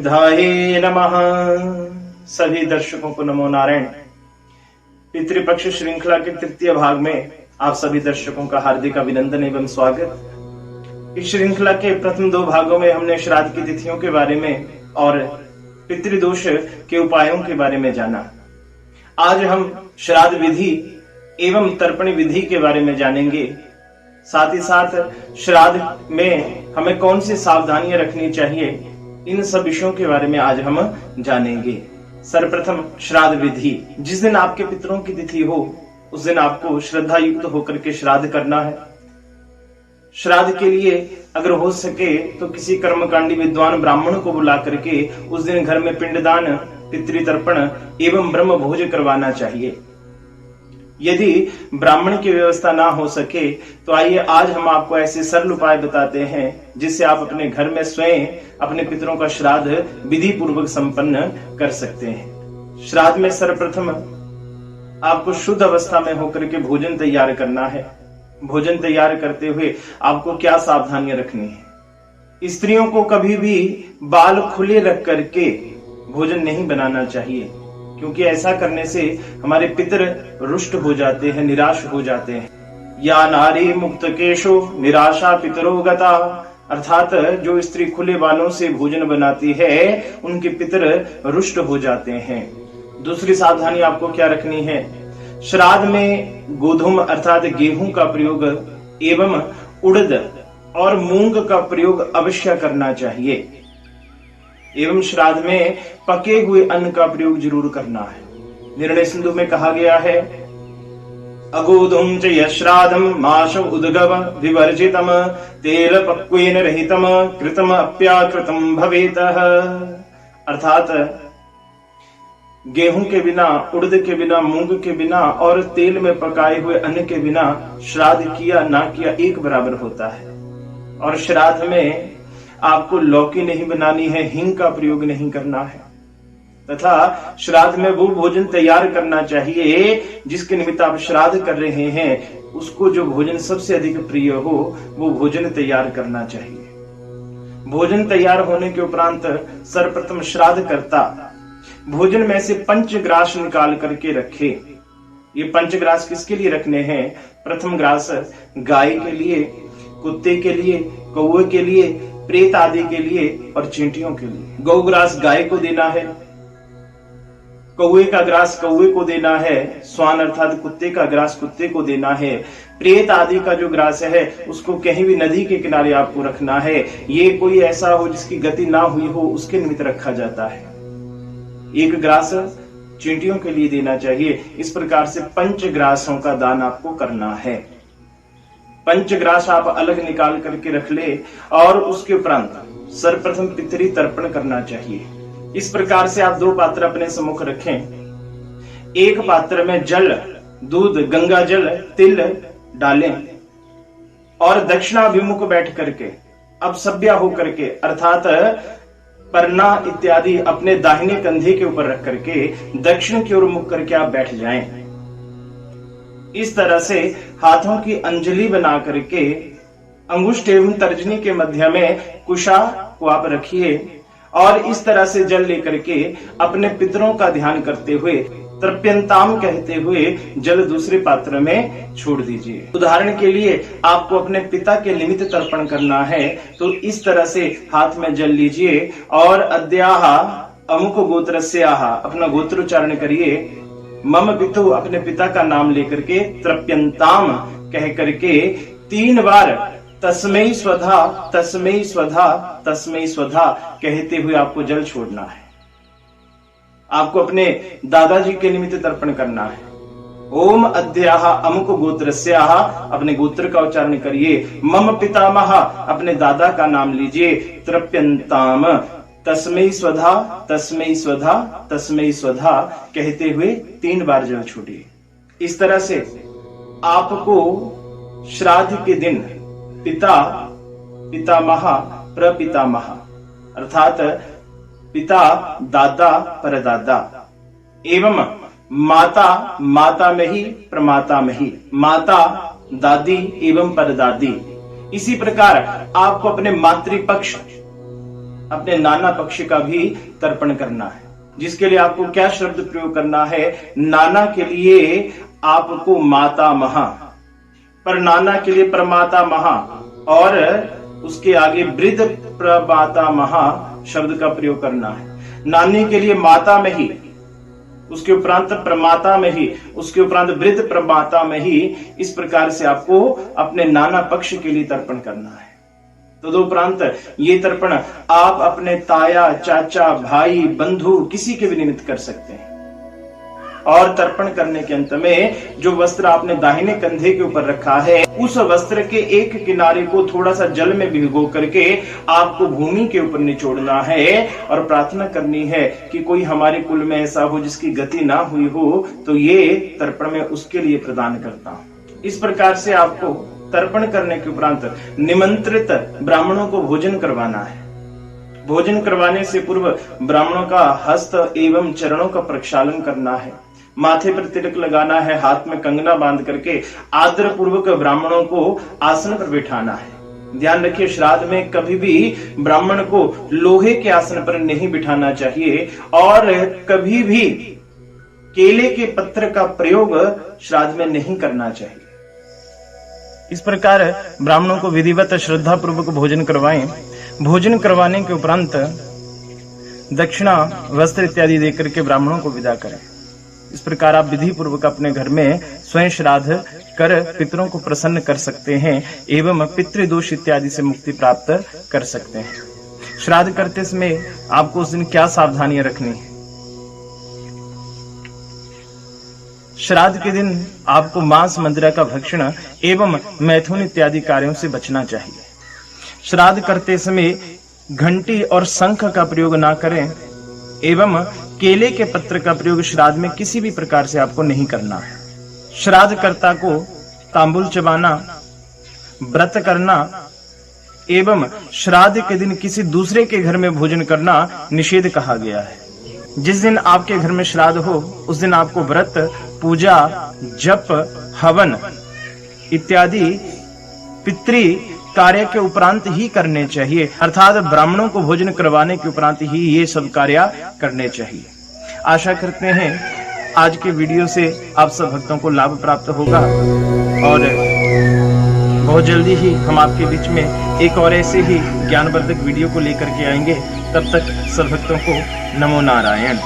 सिद्धाय नमः। सभी दर्शकों को नमो नारायण। पितृपक्ष श्रृंखला के तृतीय भाग में आप सभी दर्शकों का हार्दिक अभिनंदन एवं स्वागत। इस श्रृंखला के प्रथम दो भागों में हमने श्राद्ध की तिथियों के बारे में और पितृदोष के उपायों के बारे में जाना। आज हम श्राद्ध विधि एवं तर्पण विधि के बारे में जानेंगे। साथ ही साथ श्राद्ध में हमें कौन सी सावधानियां रखनी चाहिए, इन सब विषयों के बारे में आज हम जानेंगे। सर्वप्रथम श्राद्ध विधि। जिस दिन आपके पितरों की तिथि हो उस दिन आपको श्रद्धा युक्त होकर के श्राद्ध करना है। श्राद्ध के लिए अगर हो सके तो किसी कर्मकांडी विद्वान ब्राह्मण को बुला करके उस दिन घर में पिंडदान, पितृतर्पण एवं ब्रह्म भोज करवाना चाहिए। यदि ब्राह्मण की व्यवस्था ना हो सके तो आइए आज हम आपको ऐसे सरल उपाय बताते हैं जिससे आप अपने घर में स्वयं अपने पितरों का श्राद्ध विधि पूर्वक संपन्न कर सकते हैं। श्राद्ध में सर्वप्रथम आपको शुद्ध अवस्था में होकर के भोजन तैयार करना है। भोजन तैयार करते हुए आपको क्या सावधानियां रखनी है। स्त्रियों को कभी भी बाल खुले रख करके भोजन नहीं बनाना चाहिए, क्योंकि ऐसा करने से हमारे पितर रुष्ट हो जाते हैं, निराश हो जाते हैं। या नारी मुक्त केशो निराशा पितरो गता, अर्थात जो स्त्री खुले बालों से भोजन बनाती है उनके पितर रुष्ट हो जाते हैं। दूसरी सावधानी आपको क्या रखनी है। श्राद्ध में गोधूम अर्थात गेहूं का प्रयोग एवं उड़द और मूंग का प्रयोग अवश्य करना चाहिए। एवं श्राद्ध में पके हुए अन्न का प्रयोग जरूर करना है। निर्णय सिंधु में कहा गया है, अगोधुम च यश्राद्धम माश उद्गव विवर्जितम तेल पक्वेन रहितम कृतम अप्याकृतम भवेतः। अर्थात गेहूं के बिना, उड़द के बिना, मूंग के बिना और तेल में पकाए हुए अन्न के बिना श्राद्ध किया ना किया एक बराबर होता है। और श्राद्ध में आपको लौकी नहीं बनानी है, हिंग का प्रयोग नहीं करना है, तथा श्राद्ध में वो भोजन तैयार करना चाहिए जिसके निमित्त आप श्राद्ध कर रहे हैं। उसको जो भोजन सबसे अधिक प्रिय हो वो भोजन तैयार करना चाहिए। भोजन तैयार होने के उपरांत सर्वप्रथम श्राद्ध करता भोजन में से पंचग्रास निकाल करके रखे। ये पंचग्रास किसके लिए रखने हैं। प्रथम ग्रास गाय के लिए, कुत्ते के लिए, कौवे के लिए, प्रेत आदि के लिए और चींटियों के लिए। गौग्रास गाय को देना है, कौवे का ग्रास कौवे को देना है, स्वान अर्थात कुत्ते का ग्रास कुत्ते को देना है। प्रेत आदि का जो ग्रास है उसको कहीं भी नदी के किनारे आपको रखना है। ये कोई ऐसा हो जिसकी गति ना हुई हो उसके निमित्त रखा जाता है। एक ग्रास चींटियों के लिए देना चाहिए। इस प्रकार से पंचग्रासों का दान आपको करना है। पंचग्रास आप अलग निकाल करके रख ले और उसके उपरांत सर्वप्रथम पितरी तर्पण करना चाहिए। इस प्रकार से आप दो पात्र अपने सम्मुख रखें। एक पात्र में जल, दूध, गंगा जल, तिल डालें और दक्षिणाभिमुख बैठ करके अब सभ्या होकर के अर्थात परना इत्यादि अपने दाहिने कंधे के ऊपर रख करके दक्षिण की ओर मुख करके आप बैठ जाएं। इस तरह से हाथों की अंजलि बना करके अंगुष्ठ एवं तर्जनी के मध्य में कुशा को आप रखिए और इस तरह से जल लेकर के अपने पितरों का ध्यान करते हुए तर्प्यंताम कहते हुए जल दूसरे पात्र में छोड़ दीजिए। उदाहरण के लिए आपको अपने पिता के निमित्त तर्पण करना है तो इस तरह से हाथ में जल लीजिए और अद्याह अमुक गोत्रस्याह अपना गोत्र उच्चारण करिए। मम पितु अपने पिता का नाम लेकर के तर्प्यंताम कह करके 3 बार तस्मै स्वधा तस्मै स्वधा तस्मै स्वधा कहते हुए आपको जल छोड़ना है। आपको अपने दादाजी के निमित्त तर्पण करना है। ओम अद्याह अमुक गोत्रस्याह अपने गोत्र का उच्चारण करिए। मम पितामह अपने दादा का नाम लीजिए। तर्प्यंताम तस्मै स्वधा तस्मै स्वधा तस्मै स्वधा कहते हुए 3 बार जल छोड़िए। इस तरह से आपको श्राद्ध के दिन पिता, पितामह, प्रपितामह अर्थात पिता, दादा, परदादा एवं माता, माता में ही, प्रमाता में ही, माता, दादी एवं परदादी। इसी प्रकार आपको अपने मातृपक्ष अपने नाना पक्ष का भी तर्पण करना है, जिसके लिए आपको क्या शब्द प्रयोग करना है। नाना के लिए आपको माता महा, पर नाना के लिए प्रमाता महा, और उसके आगे वृद्ध प्रमाता महा शब्द का प्रयोग करना है। नानी के लिए माता में ही, उसके उपरांत प्रमाता में ही, उसके उपरांत वृद्ध प्रमाता में ही, इस प्रकार से आपको अपने नाना पक्ष के लिए तर्पण करना है। तदुपरांत ये तर्पण आप अपने ताया, चाचा, भाई, बंधु किसी के भी निमित्त कर सकते हैं। और तर्पण करने के अंत में जो वस्त्र आपने दाहिने कंधे के ऊपर रखा है, उस वस्त्र के एक किनारे को थोड़ा सा जल में भिगो करके आपको भूमि के ऊपर निचोड़ना है और प्रार्थना करनी है कि कोई हमारे कुल में ऐसा हो जिसकी गति ना हुई हो, तो ये तर्पण में उसके लिए प्रदान करता हूं। इस प्रकार से आपको तर्पण करने के उपरांत निमंत्रित ब्राह्मणों को भोजन करवाना है। भोजन करवाने से पूर्व ब्राह्मणों का हस्त एवं चरणों का प्रक्षालन करना है, माथे पर तिलक लगाना है, हाथ में कंगना बांध करके आदर पूर्वक ब्राह्मणों को आसन पर बिठाना है। ध्यान रखिए, श्राद्ध में कभी भी ब्राह्मण को लोहे के आसन पर नहीं बिठाना चाहिए और कभी भी केले के पत्र का प्रयोग श्राद्ध में नहीं करना चाहिए। इस प्रकार ब्राह्मणों को विधिवत श्रद्धा पूर्वक भोजन करवाएं। भोजन करवाने के उपरांत दक्षिणा, वस्त्र इत्यादि देकर के ब्राह्मणों को विदा करें। इस प्रकार आप विधि पूर्वक अपने घर में स्वयं श्राद्ध कर पितरों को प्रसन्न कर सकते हैं एवं पितृदोष इत्यादि से मुक्ति प्राप्त कर सकते हैं। श्राद्ध करते समय आपको उस दिन क्या सावधानियां रखनी है? श्राद्ध के दिन आपको मांस, मदिरा का भक्षण एवं मैथुन इत्यादि कार्यों से बचना चाहिए। श्राद्ध करते समय घंटी और शंख का प्रयोग ना करें एवं केले के पत्र का प्रयोग श्राद्ध में किसी भी प्रकार से आपको नहीं करना है। श्राद्ध कर्ता को तांबुल चबाना, व्रत करना एवं श्राद्ध के दिन किसी दूसरे के घर में भोजन करना निषेध कहा गया है। जिस दिन आपके घर में श्राद्ध हो उस दिन आपको व्रत, पूजा, जप, हवन इत्यादि पितृ कार्य के उपरांत ही करने चाहिए, अर्थात ब्राह्मणों को भोजन करवाने के उपरांत ही ये सब कार्य करने चाहिए। आशा करते हैं आज के वीडियो से आप सब भक्तों को लाभ प्राप्त होगा और बहुत जल्दी ही हम आपके बीच में एक और ऐसे ही ज्ञानवर्धक वीडियो को लेकर के आएंगे। तब तक सब भक्तों को नमो नारायण।